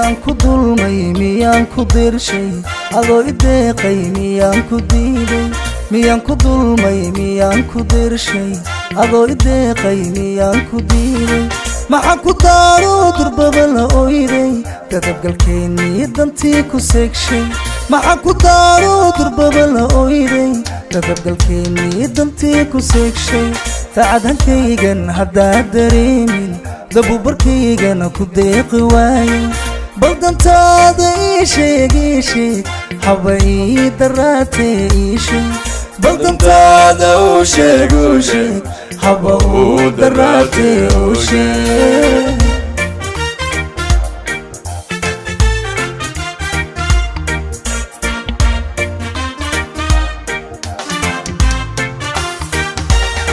miyaan ku dulmay miyaan ku dirshay adoo ideeqay miyaan ku diiday miyaan ku dulmay miyaan ku dirshay adoo ideeqay miyaan ku diiday maxaa ku daaro durbaba la oyday dadabgalkeennii dantii ku seegshay maxaa ku daaro durbaba la oyday dadabgalkeennii dantii ku seegshay tacadhankaygan haddaad dareemin dabubarkaygana ku deeqi waaye bal dantaada ii sheeg haba ii daraatee ii sheeg bal dantaada uu sheeg haba uu daraatee uu sheeg